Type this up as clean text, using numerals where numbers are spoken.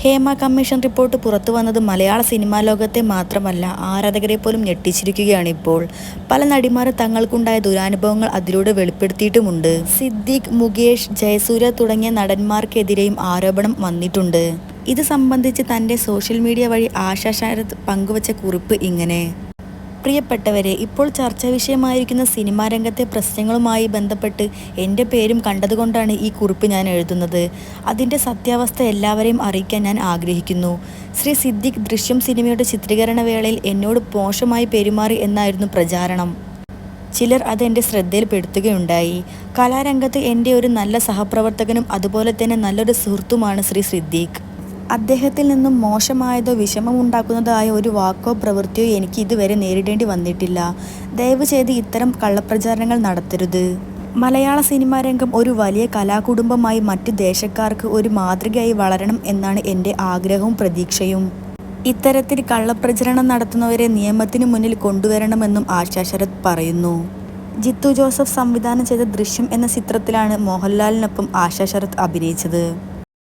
Hema commission report പുറത്തു വന്നത് മലയാള cinema ലോകത്തെ മാത്രമല്ല ആരാധകരെ പോലും ഞെട്ടിച്ചിരിക്കുകയാണ് ഇപ്പോൾ. പല നടിമാരും തങ്ങൾക്കുണ്ടായ ദുരനുഭവങ്ങൾ അതിലൂടെ വെളിപ്പെടുത്തിയിട്ടുമുണ്ട്. സിദ്ദീഖ്, മുകേഷ്, ജയസൂര്യ തുടങ്ങിയ നടന്മാർക്കെതിരെയും ആരോപണം വന്നിട്ടുണ്ട്. ഇത് സംബന്ധിച്ച് തൻ്റെ സോഷ്യൽ മീഡിയ വഴി ആശാ ശരത് പങ്കുവച്ച കുറിപ്പ് ഇങ്ങനെ: പ്രിയപ്പെട്ടവരെ, ഇപ്പോൾ ചർച്ചാ വിഷയമായിരിക്കുന്ന സിനിമാ രംഗത്തെ പ്രശ്നങ്ങളുമായി ബന്ധപ്പെട്ട് എൻ്റെ പേരും കണ്ടതുകൊണ്ടാണ് ഈ കുറിപ്പ് ഞാൻ എഴുതുന്നത്. അതിൻ്റെ സത്യാവസ്ഥ എല്ലാവരെയും അറിയിക്കാൻ ഞാൻ ആഗ്രഹിക്കുന്നു. ശ്രീ സിദ്ദീഖ് ദൃശ്യം സിനിമയുടെ ചിത്രീകരണ വേളയിൽ എന്നോട് മോശമായി പെരുമാറി എന്നായിരുന്നു പ്രചാരണം. ചിലർ അത് എൻ്റെ ശ്രദ്ധയിൽപ്പെടുത്തുകയുണ്ടായി. കലാരംഗത്ത് എൻ്റെ ഒരു നല്ല സഹപ്രവർത്തകനും അതുപോലെ തന്നെ നല്ലൊരു സുഹൃത്തുമാണ് ശ്രീ സിദ്ദീഖ്. അദ്ദേഹത്തിൽ നിന്നും മോശമായതോ വിഷമമുണ്ടാക്കുന്നതോ ആയ ഒരു വാക്കോ പ്രവൃത്തിയോ എനിക്ക് ഇതുവരെ നേരിടേണ്ടി വന്നിട്ടില്ല. ദയവ് ചെയ്ത് ഇത്തരം കള്ളപ്രചാരണങ്ങൾ നടത്തരുത്. മലയാള സിനിമാ രംഗം ഒരു വലിയ കലാകുടുംബമായി മറ്റ് ദേശക്കാർക്ക് ഒരു മാതൃകയായി വളരണം എന്നാണ് എൻ്റെ ആഗ്രഹവും പ്രതീക്ഷയും. ഇത്തരത്തിൽ കള്ളപ്രചരണം നടത്തുന്നവരെ നിയമത്തിന് മുന്നിൽ കൊണ്ടുവരണമെന്നും ആശാ ശരത് പറയുന്നു. ജിത്തു ജോസഫ് സംവിധാനം ചെയ്ത ദൃശ്യം എന്ന ചിത്രത്തിലാണ് മോഹൻലാലിനൊപ്പം ആശാ ശരത് അഭിനയിച്ചത്.